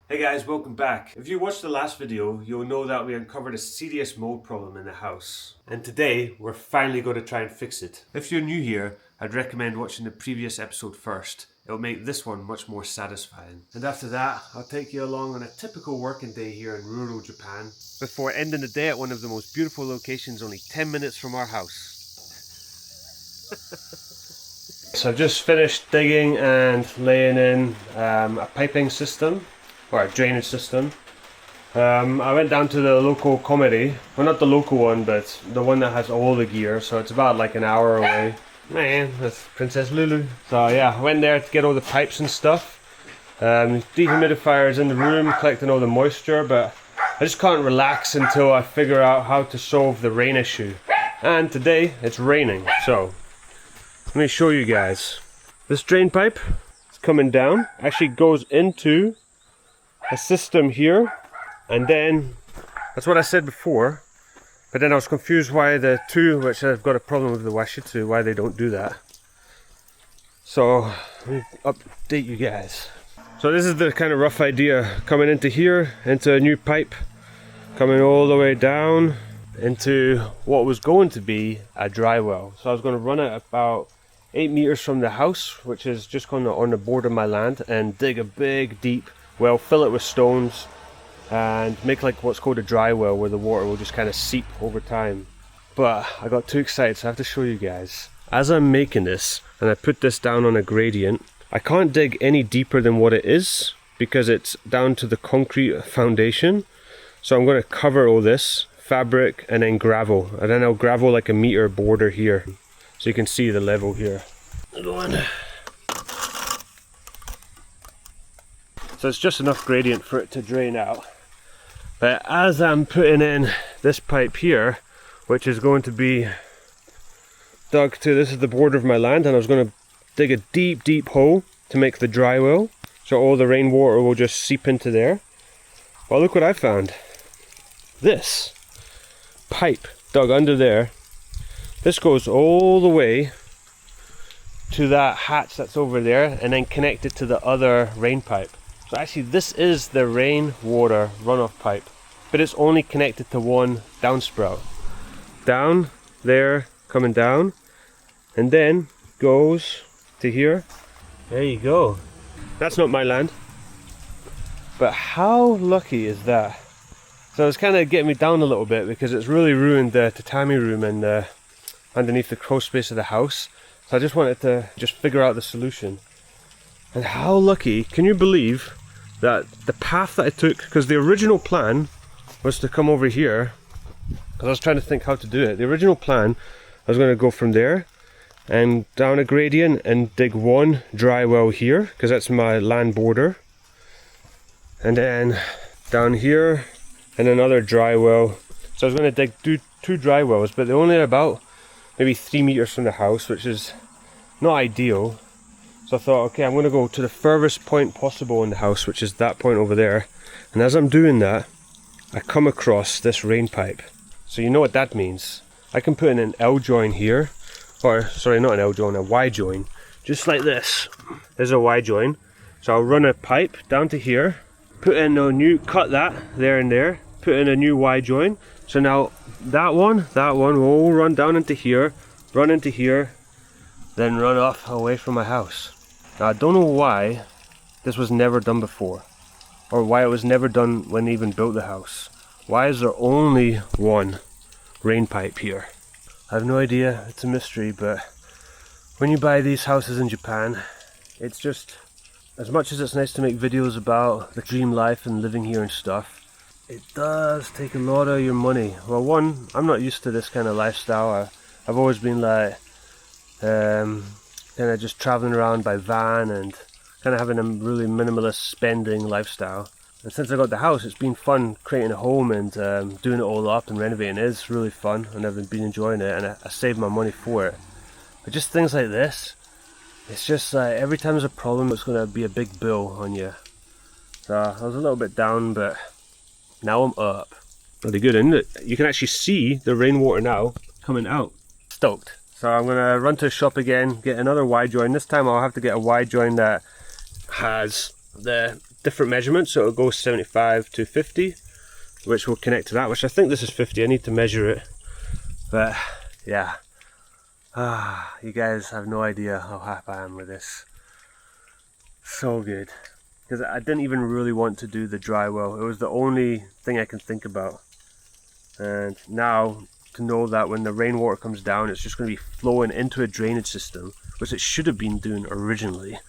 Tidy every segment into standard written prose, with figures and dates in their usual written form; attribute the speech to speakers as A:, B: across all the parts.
A: Hey guys, welcome back. If you watched the last video, you'll know that we uncovered a serious mold problem in the house. And today, we're finally going to try and fix it. If you're new here, I'd recommend watching the previous episode first. It'll make this one much more satisfying. And after that, I'll take you along on a typical working day here in rural Japan, before ending the day at one of the most beautiful locations only 10 minutes from our house. So I've just finished digging and laying in a piping system, or a drainage system. I went down to the local comedy, well not the local one, but the one that has all the gear, so it's about like an hour away. Man, that's Princess Lulu. So yeah, I went there to get all the pipes and stuff. Dehumidifier is in the room collecting all the moisture, but I just can't relax until I figure out how to solve the rain issue. And today it's raining, so let me show you guys. This drain pipe is coming down, actually goes into a system here, and then that's what I said before, but then I was confused why the two, which I've got a problem with the washitsu, why they don't do that. So let me update you guys. So this is the kind of rough idea, coming into here, into a new pipe, coming all the way down into what was going to be a dry well. So I was going to run it about 8 meters from the house, which is just on the border of my land, and dig a big deep well, fill it with stones and make like what's called a dry well, where the water will just kind of seep over time. But I got too excited, so I have to show you guys. As I'm making this and I put this down on a gradient, I can't dig any deeper than what it is because it's down to the concrete foundation. So I'm going to cover all this fabric and then gravel, and then I'll gravel like a meter border here so you can see the level here. Go on. So it's just enough gradient for it to drain out. But as I'm putting in this pipe here, which is going to be dug to, this is the border of my land, and I was going to dig a deep hole to make the dry well, so all the rainwater will just seep into there. Well, look what I found. This pipe dug under there, this goes all the way to that hatch that's over there and then connected to the other rain pipe. So actually this is the rainwater runoff pipe, but it's only connected to one downsprout. Down there, coming down, and then goes to here. There you go. That's not my land. But how lucky is that? So it's kind of getting me down a little bit because it's really ruined the tatami room and underneath the crawl space of the house. So I just wanted to just figure out the solution. And how lucky, can you believe that the path that I took, because the original plan was to come over here, because I was trying to think how to do it. The original plan, I was going to go from there and down a gradient and dig one dry well here, because that's my land border, and then down here and another dry well. So I was going to dig two dry wells, but they're only about maybe 3 meters from the house, which is not ideal. So I thought, okay, I'm going to go to the furthest point possible in the house, which is that point over there. And as I'm doing that, I come across this rain pipe. So you know what that means. I can put in an L join here, or sorry, not an L join, a Y join, just like this. There's a Y join. So I'll run a pipe down to here, put in a new, cut that there and there, put in a new Y join. So now that one will all run down into here, run into here, then run off away from my house. Now I don't know why this was never done before, or why it was never done when they even built the house. Why is there only one rain pipe here? I have no idea, it's a mystery, but when you buy these houses in Japan, it's just, as much as it's nice to make videos about the dream life and living here and stuff, it does take a lot of your money. Well, one, I'm not used to this kind of lifestyle. I've always been like, kind of just traveling around by van and kind of having a really minimalist spending lifestyle. And since I got the house, it's been fun creating a home and doing it all up and renovating. It is really fun, and I've been enjoying it, and I saved my money for it. But just things like this, it's just like every time there's a problem, it's going to be a big bill on you. So I was a little bit down, but now I'm up. Really good, isn't it? You can actually see the rainwater now coming out. Stoked. So I'm going to run to the shop again, get another Y join. This time I'll have to get a Y join that has the different measurements, so it'll go 75 to 50, which will connect to that, which I think this is 50. I need to measure it, but yeah. You guys have no idea how happy I am with this. So good. Because I didn't even really want to do the dry well. It was the only thing I can think about. And now to know that when the rainwater comes down, it's just going to be flowing into a drainage system, which it should have been doing originally.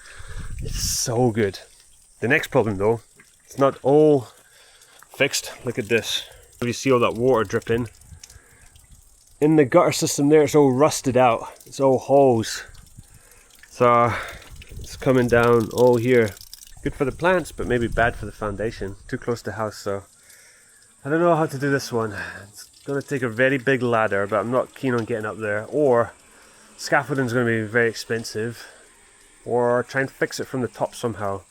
A: It's so good. The next problem though, it's not all fixed. Look at this. You see all that water dripping. In the gutter system there, it's all rusted out. It's all holes. So it's coming down all here. Good for the plants, but maybe bad for the foundation. Too close to the house, so I don't know how to do this one. It's going to take a very big ladder, but I'm not keen on getting up there. Or scaffolding is going to be very expensive. Or try and fix it from the top somehow.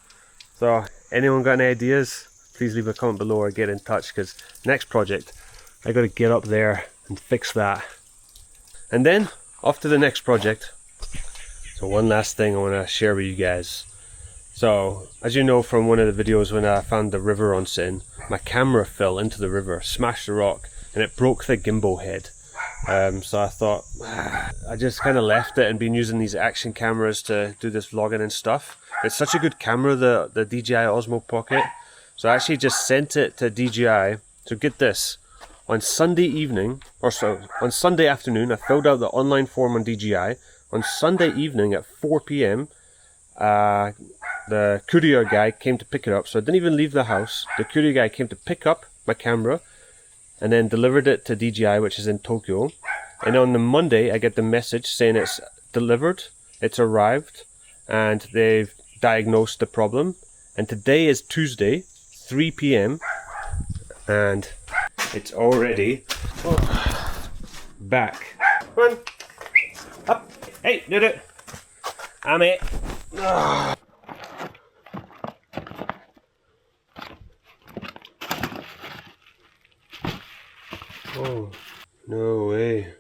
A: So anyone got any ideas? Please leave a comment below or get in touch, because next project I got to get up there and fix that. And then off to the next project. So one last thing I want to share with you guys. So as you know from one of the videos when I found the river on Sin, my camera fell into the river, smashed the rock, and it broke the gimbal head. So I thought, I just kind of left it and been using these action cameras to do this vlogging and stuff. It's such a good camera, the DJI Osmo Pocket. So I actually just sent it to DJI. So get this. On Sunday evening, on Sunday afternoon, I filled out the online form on DJI. On Sunday evening at 4 p.m, the courier guy came to pick it up. So I didn't even leave the house. The courier guy came to pick up my camera and then delivered it to DJI, which is in Tokyo. And on the Monday, I get the message saying it's delivered, it's arrived, and they've diagnosed the problem. And today is Tuesday, 3 p.m, and it's already back. Come on. Up. Hey, did it. I'm it. Oh, no way.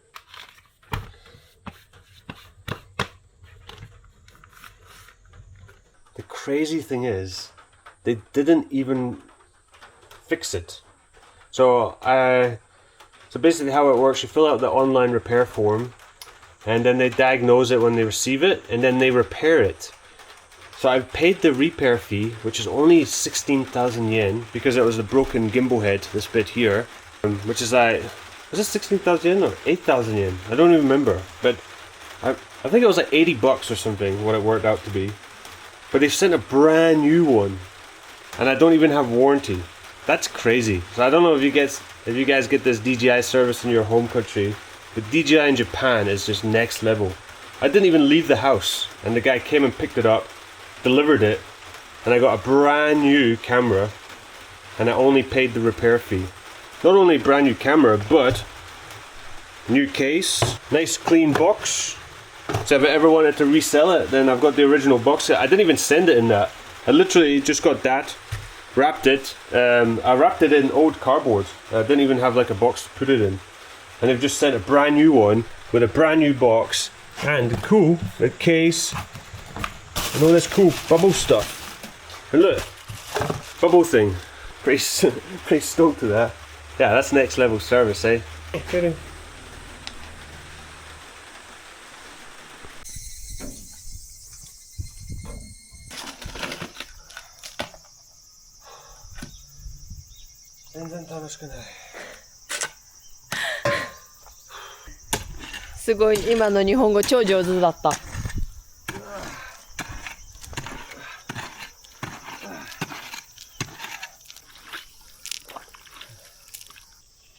A: The crazy thing is, they didn't even fix it. So basically how it works, you fill out the online repair form, and then they diagnose it when they receive it, and then they repair it. So I've paid the repair fee, which is only 16,000 yen, because it was a broken gimbal head, this bit here, which is like, was it 16,000 yen or 8,000 yen? I don't even remember, but I think it was like 80 bucks or something, what it worked out to be. But they sent a brand new one, and I don't even have warranty. That's crazy. So I don't know if you guys get this DJI service in your home country, but DJI in Japan is just next level. I didn't even leave the house, and the guy came and picked it up, delivered it, and I got a brand new camera, and I only paid the repair fee. Not only brand new camera, but new case, nice clean box. So if I ever wanted to resell it, then I've got the original box set. I didn't even send it in that. I literally just got that, wrapped it. I wrapped it in old cardboard. I didn't even have like a box to put it in. And they've just sent a brand new one with a brand new box and cool the case and all this cool bubble stuff. And look, bubble thing. Pretty stoked to that. Yeah, that's next level service, eh? Okay.
B: すごい、今の日本語超上手だった。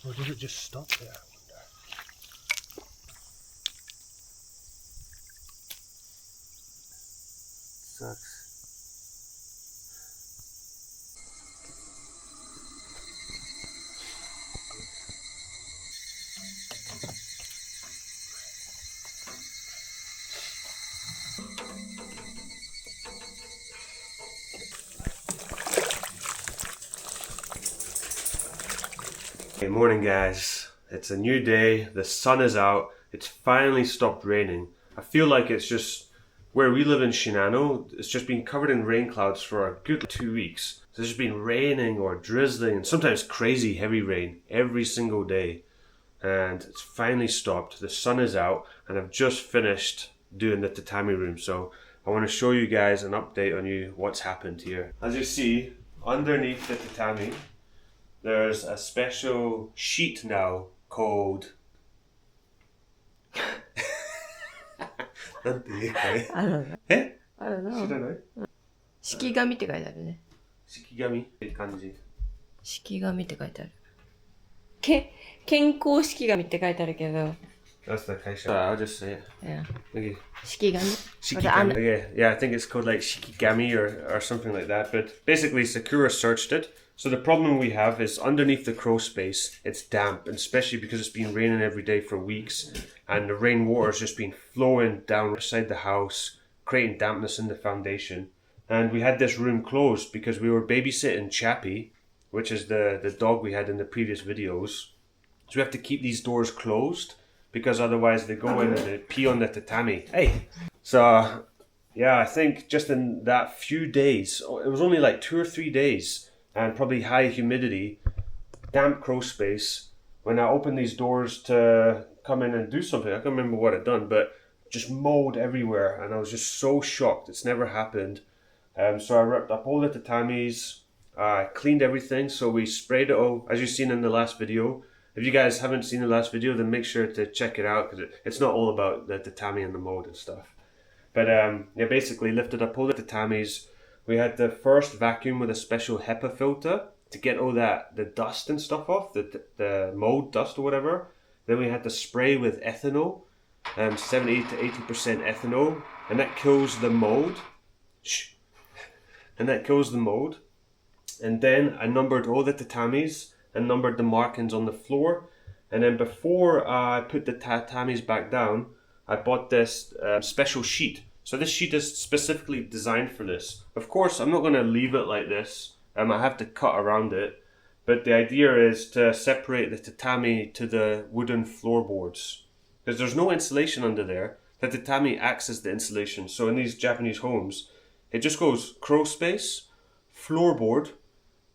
A: Or did it just stop there? Sucks. Good morning guys, it's a new day, the sun is out, it's finally stopped raining. I feel like it's just where we live in Shinano, it's just been covered in rain clouds for a good 2 weeks. So it's just been raining or drizzling and sometimes crazy heavy rain every single day. And it's finally stopped. The sun is out and I've just finished doing the tatami room. So I want to show you guys an update on what's happened here. As you see, underneath the tatami, there's a special sheet now called...
B: I don't know.
A: え
B: I don't
A: 知
B: know.
A: らない
B: 式紙って書いてあるね。
A: 式紙って感じ。
B: 式紙って書いてある。健康式紙って書いてあるけど。
A: That's the kaisha. I'll just say it.
B: Yeah.
A: Okay.
B: 式紙
A: Shikigami. Yeah, I think it's called like Shikigami or something like that. But basically, Sakura searched it. So the problem we have is underneath the crow space, it's damp, and especially because it's been raining every day for weeks, and the rainwater's just been flowing down inside the house, creating dampness in the foundation. And we had this room closed because we were babysitting Chappie, which is the dog we had in the previous videos. So we have to keep these doors closed because otherwise they go in and they pee on the tatami. Hey! So, yeah, I think just in that few days, it was only like 2 or 3 days, and probably high humidity, damp crow space, when I opened these doors to come in and do something, I can't remember what I'd done, but just mold everywhere, and I was just so shocked. It's never happened. So I ripped up all the tatamis, cleaned everything, so we sprayed it all, as you've seen in the last video. If you guys haven't seen the last video, then make sure to check it out, because it's not all about the tatami and the mold and stuff. But yeah, basically lifted up all the tatamis. We had the first vacuum with a special HEPA filter to get all the dust and stuff off, the mold dust or whatever. Then we had to spray with ethanol, 70 to 80% ethanol, and that kills the mold. Shh. And that kills the mold. And then I numbered all the tatamis and numbered the markings on the floor. And then before I put the tatamis back down, I bought this special sheet. So this sheet is specifically designed for this. Of course, I'm not going to leave it like this. I have to cut around it. But the idea is to separate the tatami to the wooden floorboards. Because there's no insulation under there. The tatami acts as the insulation. So in these Japanese homes, it just goes crow space, floorboard,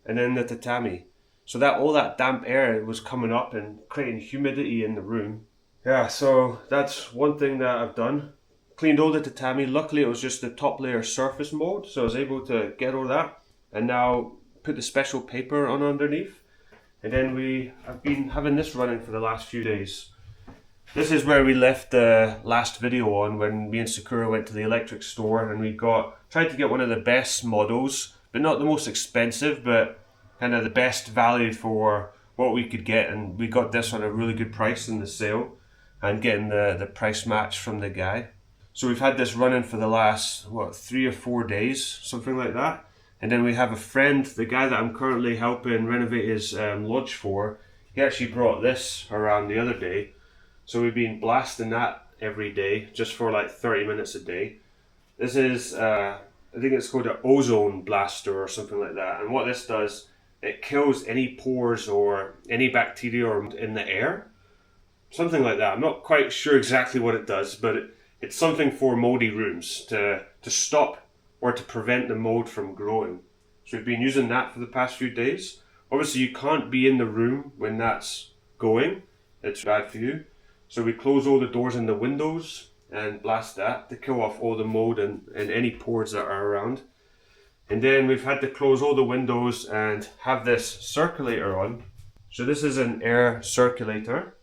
A: and then the tatami. So that all that damp air was coming up and creating humidity in the room. Yeah, so that's one thing that I've done. Cleaned all the tatami. Luckily it was just the top layer surface mold, so I was able to get all that. And now put the special paper on underneath. And then I've been having this running for the last few days. This is where we left the last video on when me and Sakura went to the electric store, and we tried to get one of the best models, but not the most expensive, but kind of the best value for what we could get. And we got this on a really good price in the sale, and getting the price match from the guy. So we've had this running for the last, 3 or 4 days, something like that. And then we have a friend, the guy that I'm currently helping renovate his lodge for, he actually brought this around the other day. So we've been blasting that every day, just for like 30 minutes a day. This is, I think it's called an ozone blaster or something like that. And what this does, it kills any pores or any bacteria in the air. Something like that. I'm not quite sure exactly what it does, but it's something for moldy rooms to stop or to prevent the mold from growing. So we've been using that for the past few days. Obviously you can't be in the room when that's going. It's bad for you. So we close all the doors and the windows and blast that to kill off all the mold and any pores that are around. And then we've had to close all the windows and have this circulator on. So this is an air circulator.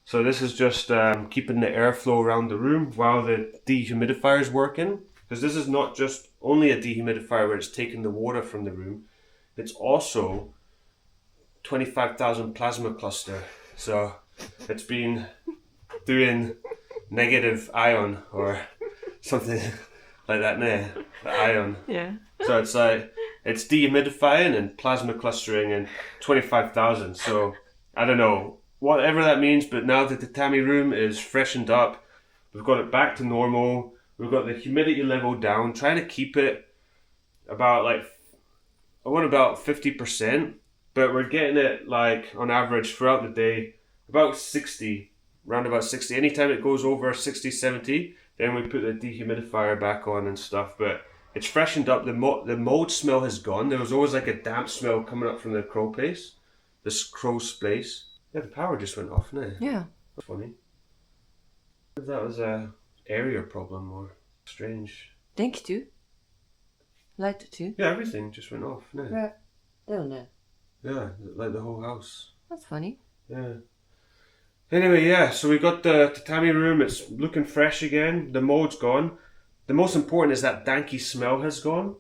A: So this is just keeping the airflow around the room while the dehumidifier is working. Because this is not just only a dehumidifier where it's taking the water from the room. It's also 25,000 plasma cluster. So it's been doing negative ion or something like that, nah, the ion.
B: Yeah.
A: So it's like, it's dehumidifying and plasma clustering and 25,000. So I don't know, whatever that means, but now the tatami room is freshened up. We've got it back to normal. We've got the humidity level down, trying to keep it about I want about 50%, but we're getting it like on average throughout the day, about 60, around about 60. Anytime it goes over 60, 70, Then we put the dehumidifier back on and stuff, but it's freshened up. The mold smell has gone. There was always like a damp smell coming up from the crow place. This crow space. Yeah, the power just went off now.
B: Yeah.
A: That's funny. If that was a area problem or strange.
B: 電気 too? Light too?
A: Yeah, everything just went off now.
B: Right. だよね.
A: Yeah, like the whole house.
B: That's funny.
A: Yeah. Anyway, yeah, so we got the tatami room. It's looking fresh again. The mold's gone. The most important is that danky smell has gone.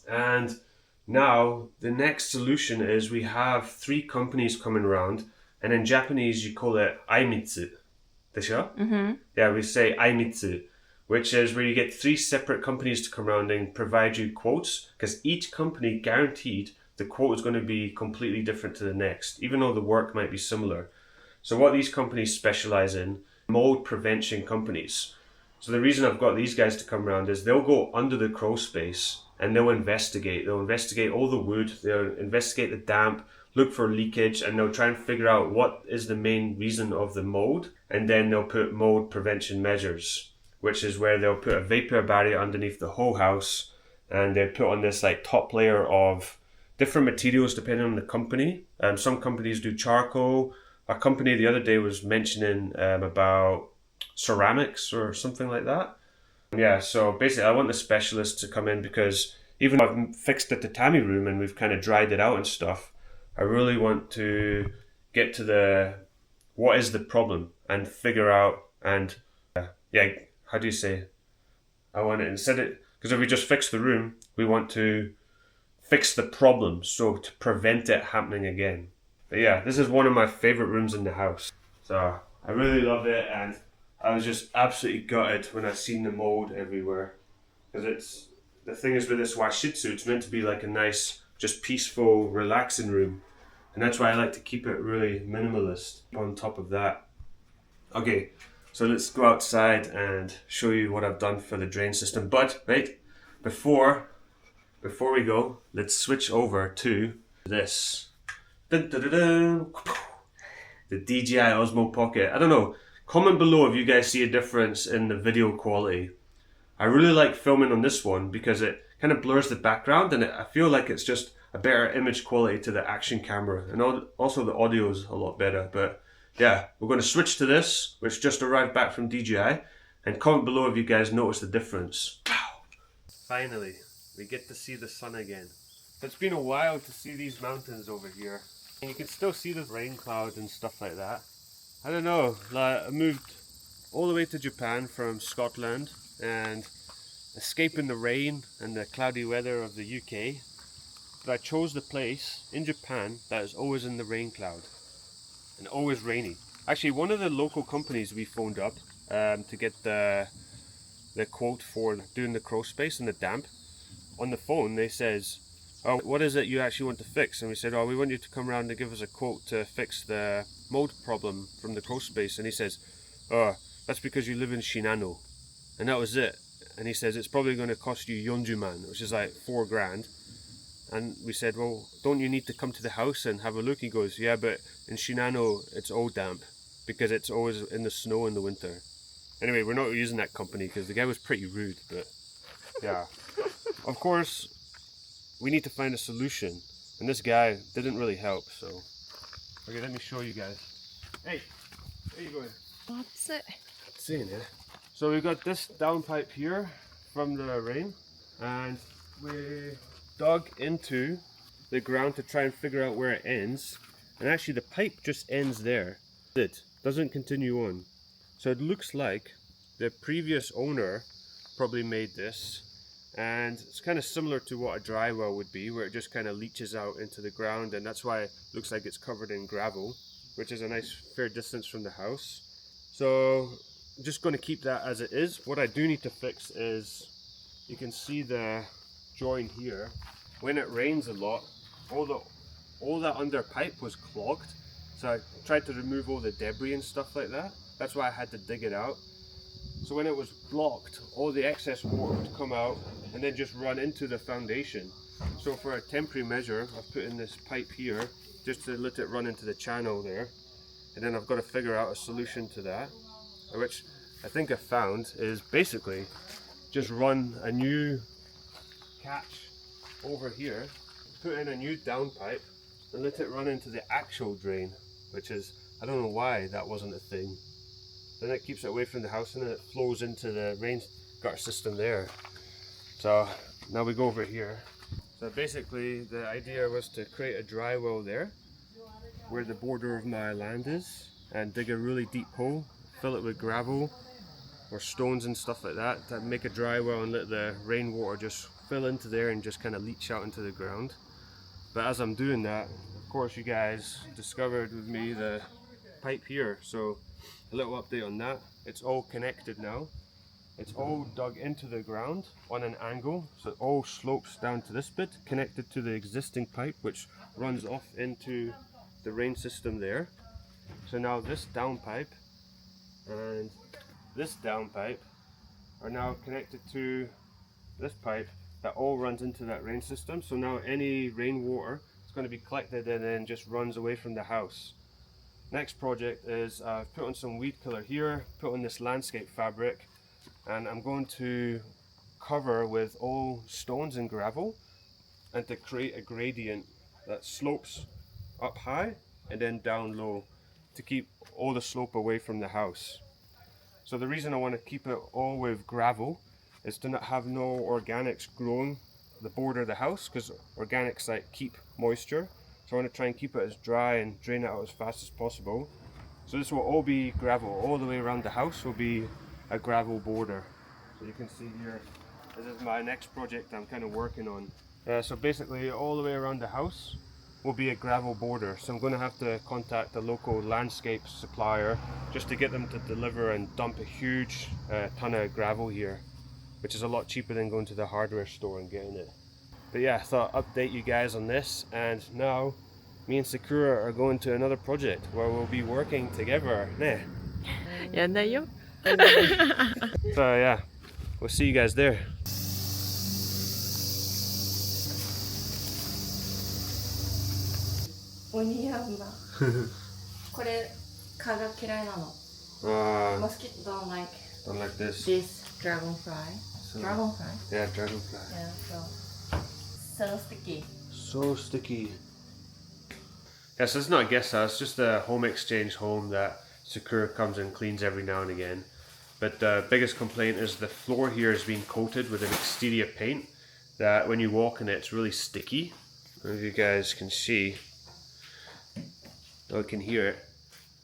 A: And now the next solution is we have 3 companies coming around. And in Japanese, you call it aimitsu.
B: Mm-hmm.
A: Yeah, we say aimitsu, which is where you get 3 separate companies to come around and provide you quotes, because each company guaranteed the quote is going to be completely different to the next, even though the work might be similar. So what these companies specialize in, mold prevention companies. So the reason I've got these guys to come around is they'll go under the crow space and they'll investigate. They'll investigate all the wood, they'll investigate the damp, look for leakage, and they'll try and figure out what is the main reason of the mold. And then they'll put mold prevention measures, which is where they'll put a vapor barrier underneath the whole house, and they put on this like top layer of different materials depending on the company. Some companies do charcoal. A company the other day was mentioning about ceramics or something like that. Yeah, so basically I want the specialist to come in, because even though I've fixed the tatami room and we've kind of dried it out and stuff, I really want to get to the what is the problem and figure out, and yeah, how do you say? I want it instead of, because if we just fix the room, we want to fix the problem, so to prevent it happening again. But yeah, this is one of my favorite rooms in the house. So I really love it, and I was just absolutely gutted when I seen the mold everywhere. Because it's, the thing is with this washitsu, it's meant to be like a nice, just peaceful, relaxing room. And that's why I like to keep it really minimalist on top of that. Okay, so let's go outside and show you what I've done for the drain system. But, wait, before we go, let's switch over to this. Dun, dun, dun, dun. The DJI Osmo Pocket. I don't know, comment below if you guys see a difference in the video quality. I really like filming on this one because it kind of blurs the background, and I feel like it's just a better image quality to the action camera, and also the audio is a lot better. But yeah, we're going to switch to this, which just arrived back from DJI, and comment below if you guys notice the difference. Finally, we get to see the sun again. It's been a while to see these mountains over here. And you can still see the rain clouds and stuff like that. I don't know, like I moved all the way to Japan from Scotland and escaping the rain and the cloudy weather of the UK. But I chose the place in Japan that is always in the rain cloud and always rainy. Actually, one of the local companies we phoned up to get the quote for doing the crow space and the damp. On the phone they says, "Oh, what is it you actually want to fix?" And we said, "Oh, we want you to come around and give us a quote to fix the mold problem from the crow space." And he says, "Oh, that's because you live in Shinano." And that was it. And he says, "It's probably going to cost you 40,000, which is like $4,000. And we said, "Well, don't you need to come to the house and have a look?" He goes, "Yeah, but in Shinano it's all damp because it's always in the snow in the winter." Anyway, we're not using that company because the guy was pretty rude, but yeah. Of course, we need to find a solution, and this guy didn't really help, so okay, let me show you guys. Hey, where you going?
B: What's it?
A: Seeing it. So we got this downpipe here from the rain, and we dug into the ground to try and figure out where it ends, and actually the pipe just ends there. It doesn't continue on. So it looks like the previous owner probably made this, and it's kind of similar to what a dry well would be, where it just kind of leaches out into the ground, and that's why it looks like it's covered in gravel, which is a nice fair distance from the house. So I'm just going to keep that as it is. What I do need to fix is, you can see the join here. When it rains a lot, all that under pipe was clogged, so I tried to remove all the debris and stuff like that. That's why I had to dig it out. So when it was blocked, all the excess water would come out and then just run into the foundation. So for a temporary measure, I've put in this pipe here just to let it run into the channel there. And then I've got to figure out a solution to that, which I think I found is basically just run a new catch over here, put in a new downpipe and let it run into the actual drain, which is, I don't know why that wasn't a thing. Then it keeps it away from the house and then it flows into the rain gutter system there. So now we go over here. So basically the idea was to create a dry well there where the border of my land is and dig a really deep hole, fill it with gravel or stones and stuff like that to make a dry well and let the rainwater just fill into there and just kind of leach out into the ground. But as I'm doing that, of course you guys discovered with me the pipe here, so a little update on that. It's all connected now. It's all dug into the ground on an angle, so it all slopes down to this bit, connected to the existing pipe which runs off into the rain system there. So now this downpipe and this downpipe are now connected to this pipe that all runs into that rain system. So now any rainwater is going to be collected and then just runs away from the house. Next project is I've put on some weed killer here, put on this landscape fabric, and I'm going to cover with all stones and gravel and to create a gradient that slopes up high and then down low to keep all the slope away from the house. So the reason I want to keep it all with gravel is to not have no organics growing the border of the house, because organics like keep moisture. So I want to try and keep it as dry and drain it out as fast as possible. So this will all be gravel. All the way around the house will be a gravel border. So you can see here, this is my next project I'm kind of working on. So basically all the way around the house will be a gravel border. So I'm going to have to contact the local landscape supplier just to get them to deliver and dump a huge ton of gravel here, which is a lot cheaper than going to the hardware store and getting it. But yeah, I thought I'd update you guys on this, and now me and Sakura are going to another project where we'll be working together. Nah.
B: やんないよ。
A: So yeah, we'll see you guys there.
B: オニヤンマ。これ蚊が嫌いなの。Mosquito don't like
A: this.
B: this dragonfly. Dragonfly?
A: Yeah, dragonfly.
B: Yeah, so sticky.
A: So sticky. Yes, it's not a guest house, it's just a home exchange home that Sakura comes and cleans every now and again. But the biggest complaint is the floor here is being coated with an exterior paint that when you walk in it, it's really sticky. I don't know if you guys can see, or can hear it.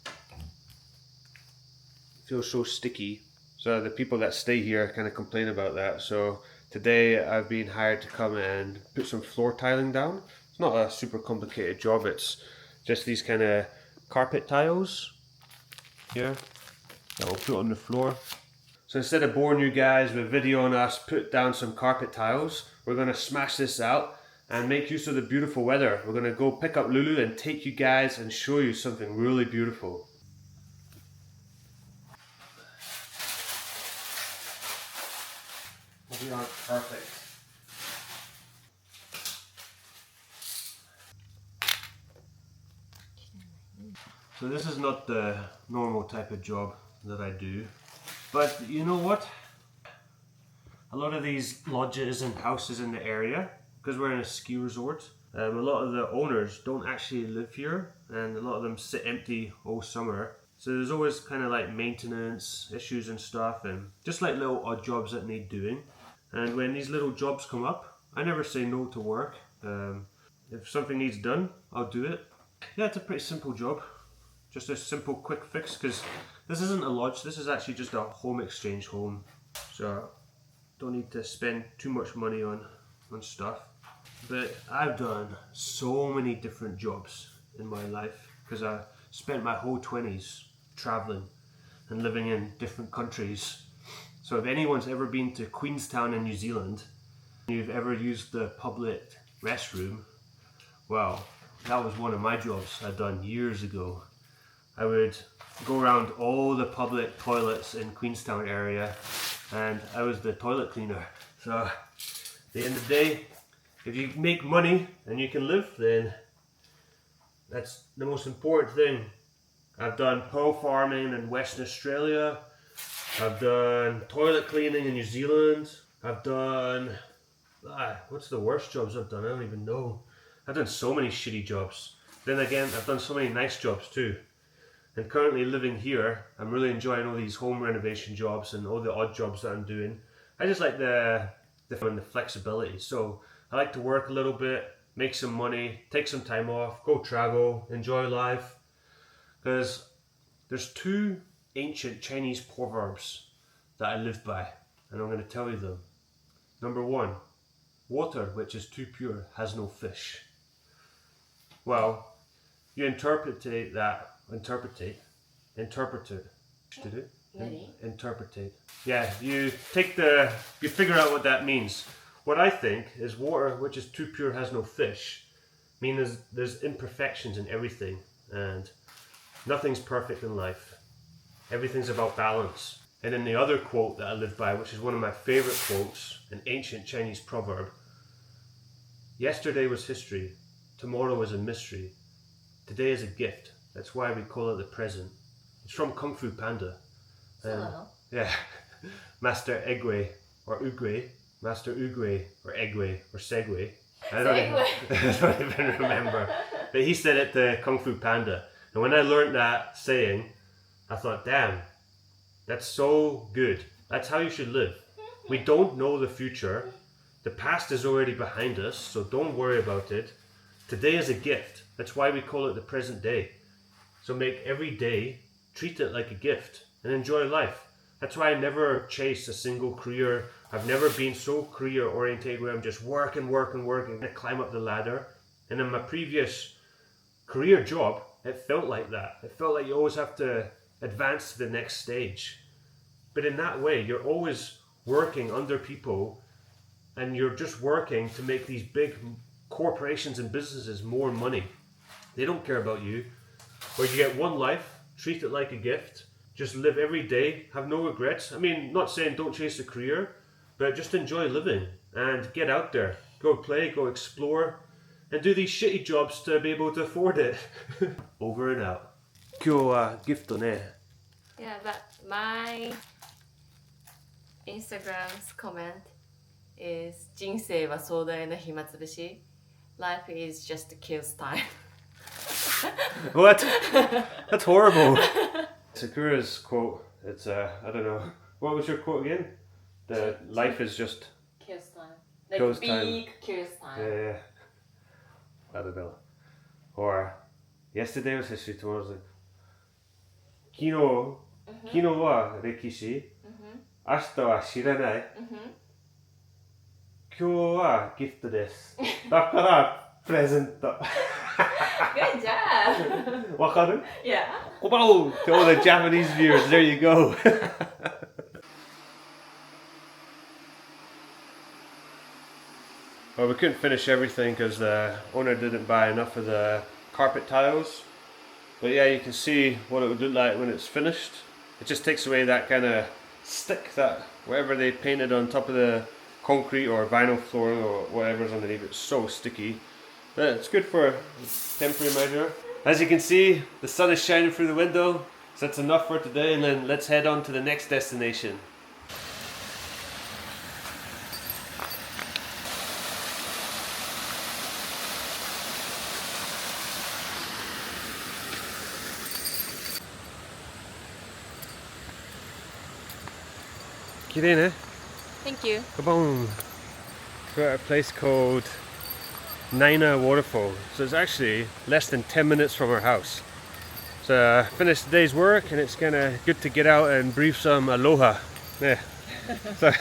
A: It feels so sticky. So the people that stay here kind of complain about that. So today I've been hired to come and put some floor tiling down. It's not a super complicated job, it's just these kind of carpet tiles here that we'll put on the floor. So instead of boring you guys with video on us put down some carpet tiles, we're going to smash this out and make use of the beautiful weather. We're going to go pick up Lulu and take you guys and show you something really beautiful. We are perfect. So this is not the normal type of job that I do, but you know what? A lot of these lodges and houses in the area, because we're in a ski resort, a lot of the owners don't actually live here, and a lot of them sit empty all summer. So there's always kind of like maintenance issues and stuff, and just like little odd jobs that need doing. And when these little jobs come up, I never say no to work. If something needs done, I'll do it. Yeah, it's a pretty simple job. Just a simple quick fix, because this isn't a lodge, this is actually just a home exchange home. So don't need to spend too much money on stuff. But I've done so many different jobs in my life, because I spent my whole 20s traveling and living in different countries. So if anyone's ever been to Queenstown in New Zealand, and you've ever used the public restroom, well, that was one of my jobs I'd done years ago. I would go around all the public toilets in Queenstown area, and I was the toilet cleaner. So at the end of the day, if you make money and you can live, then that's the most important thing. I've done pearl farming in Western Australia, I've done toilet cleaning in New Zealand. I've done, what's the worst jobs I've done? I don't even know. I've done so many shitty jobs. Then again, I've done so many nice jobs too. And currently living here, I'm really enjoying all these home renovation jobs and all the odd jobs that I'm doing. I just like the flexibility. So I like to work a little bit, make some money, take some time off, go travel, enjoy life. Because there's two ancient Chinese proverbs that I live by, and I'm going to tell you them. Number one, water which is too pure has no fish. Well, you interpretate. Yeah, you figure out what that means. What I think is water which is too pure has no fish. Means there's imperfections in everything, and nothing's perfect in life. Everything's about balance. And then the other quote that I live by, which is one of my favorite quotes, an ancient Chinese proverb: yesterday was history, tomorrow is a mystery, today is a gift. That's why we call it the present. It's from Kung Fu Panda. Yeah, Master Egway or Ugwe, Master Ugwe or Egway or Segway. I don't even remember. But he said it to Kung Fu Panda. And when I learned that saying, I thought, damn, that's so good. That's how you should live. We don't know the future. The past is already behind us, so don't worry about it. Today is a gift. That's why we call it the present day. So make every day, treat it like a gift and enjoy life. That's why I never chase a single career. I've never been so career oriented where I'm just working to climb up the ladder. And in my previous career job, it felt like that. It felt like you always have to advance to the next stage. But in that way, you're always working under people, and you're just working to make these big corporations and businesses more money. They don't care about you. Or you get one life, treat it like a gift, just live every day, have no regrets. I mean, not saying don't chase a career, but just enjoy living and get out there. Go play, go explore, and do these shitty jobs to be able to afford it. Over and out. 今日はギフトね。
B: Yeah, but my Instagram's comment is 人生は壮大な暇つぶし. Life is just kills time.
A: What? That's horrible. Sakura's quote, it's I don't know. What was your quote again? The life is just
B: kills time. Like
A: kills
B: big
A: time.
B: kills time.
A: Yeah. I don't know. Or yesterday was history, tomorrow's like 昨日は歴史、明日は知らない、今日はギフトです。だからプレゼント。
B: Good job!
A: わかる?
B: Yeah.
A: Wow! To all the Japanese viewers, there you go. Well, we couldn't finish everything because the owner didn't buy enough of the carpet tiles. But yeah, you can see what it would look like when it's finished. It just takes away that kind of stick, that whatever they painted on top of the concrete or vinyl flooring or whatever's underneath. It's so sticky. But it's good for temporary measure. As you can see, the sun is shining through the window. So that's enough for today, and then let's head on to the next destination.
B: Thank you.
A: Kaboom! We're at a place called Nina Waterfall. So it's actually less than 10 minutes from our house. So finished the day's work, and it's kind of good to get out and breathe some aloha. Yeah. So,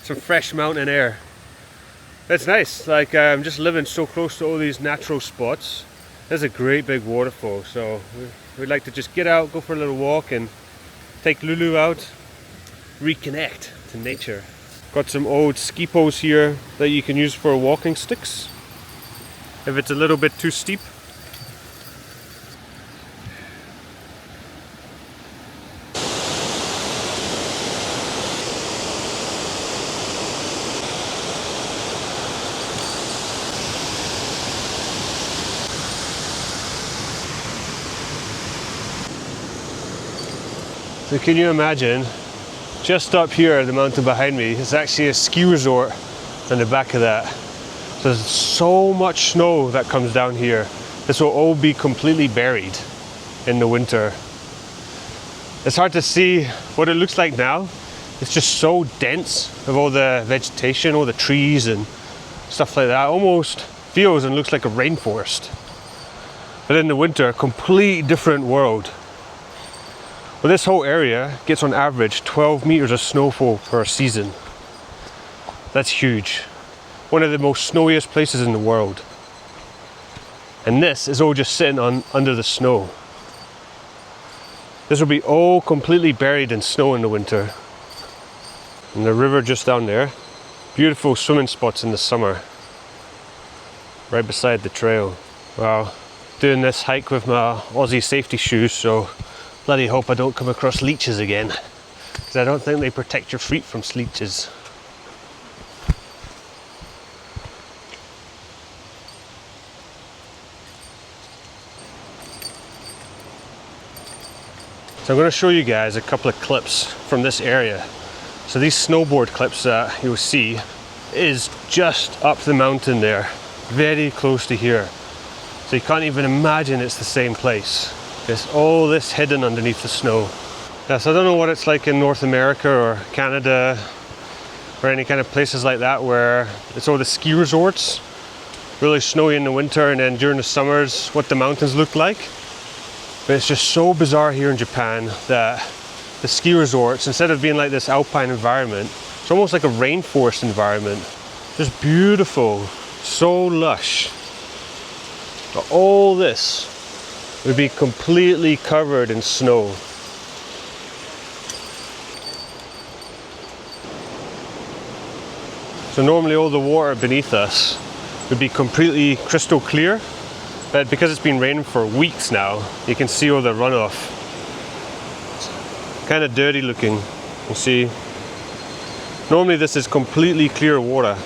A: some fresh mountain air. It's nice. Like I'm just living so close to all these natural spots. There's a great big waterfall, so we'd like to just get out, go for a little walk, and take Lulu out. Reconnect to nature. Got some old ski poles here that you can use for walking sticks if it's a little bit too steep. So can you imagine just up here, the mountain behind me, is actually a ski resort on the back of that. There's so much snow that comes down here. This will all be completely buried in the winter. It's hard to see what it looks like now. It's just so dense of all the vegetation, all the trees and stuff like that. Almost feels and looks like a rainforest. But in the winter, a completely different world. Well, this whole area gets on average 12 meters of snowfall per season. That's huge. One of the most snowiest places in the world. And this is all just sitting under the snow. This will be all completely buried in snow in the winter. And the river just down there. Beautiful swimming spots in the summer. Right beside the trail. Wow. Doing this hike with my Aussie safety shoes, so bloody hope I don't come across leeches again. Because I don't think they protect your feet from leeches. So I'm going to show you guys a couple of clips from this area. So these snowboard clips that you'll see is just up the mountain there, very close to here. So you can't even imagine it's the same place. There's all this hidden underneath the snow. Yeah, so I don't know what it's like in North America or Canada or any kind of places like that where it's all the ski resorts, really snowy in the winter, and then during the summers what the mountains look like. But it's just so bizarre here in Japan that the ski resorts, instead of being like this alpine environment, it's almost like a rainforest environment. Just beautiful, so lush. But all this would be completely covered in snow. So normally all the water beneath us would be completely crystal clear. But because it's been raining for weeks now, you can see all the runoff. It's kind of dirty looking, you see. Normally this is completely clear water.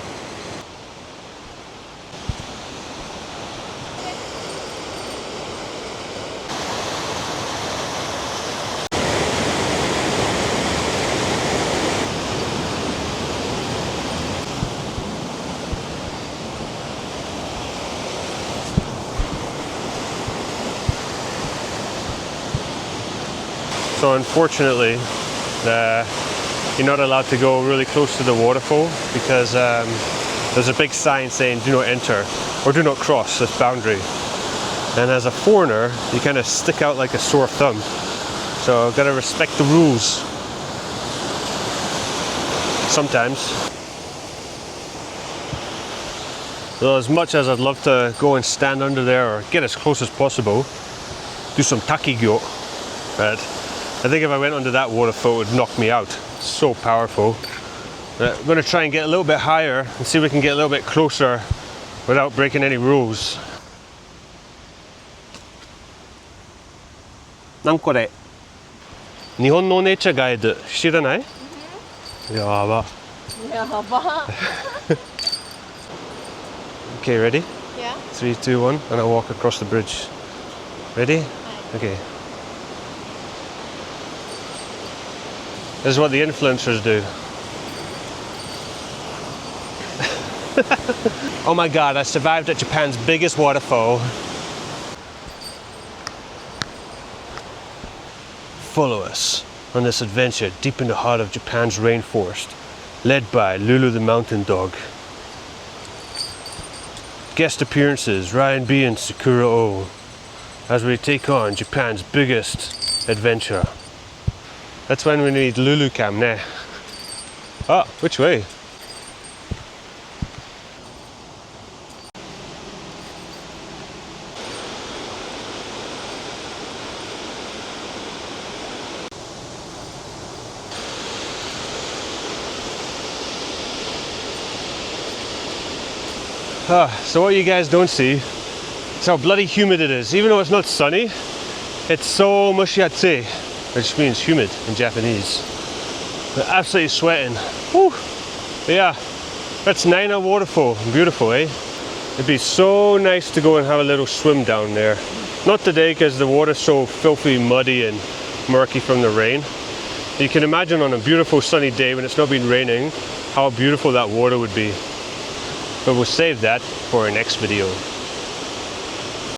A: So unfortunately, you're not allowed to go really close to the waterfall because there's a big sign saying do not enter or do not cross this boundary. And as a foreigner, you kind of stick out like a sore thumb. So I've got to respect the rules. Sometimes. So as much as I'd love to go and stand under there or get as close as possible, do some takigyo, but I think if I went under that waterfall, it would knock me out. It's so powerful. I'm going to try and get a little bit higher and see if we can get a little bit closer without breaking any rules. なんこれ? 日本のお姉ちゃんガイド知らない? やば. Okay, ready?
B: Yeah.
A: 3, 2, 1, and I'll walk across the bridge. Ready? Okay. This is what the influencers do. Oh my god, I survived at Japan's biggest waterfall. Follow us on this adventure deep in the heart of Japan's rainforest, led by Lulu the mountain dog. Guest appearances, Ryan B and Sakura O, as we take on Japan's biggest adventure. That's when we need Lulu cam, ne? Ah, which way? So what you guys don't see is how bloody humid it is. Even though it's not sunny, it's so mushiatsu, which means humid in Japanese. We're absolutely sweating. Whew. But yeah, that's Naina Waterfall. Beautiful, eh? It'd be so nice to go and have a little swim down there. Not today because the water's so filthy, muddy and murky from the rain. You can imagine on a beautiful sunny day when it's not been raining, how beautiful that water would be. But we'll save that for our next video.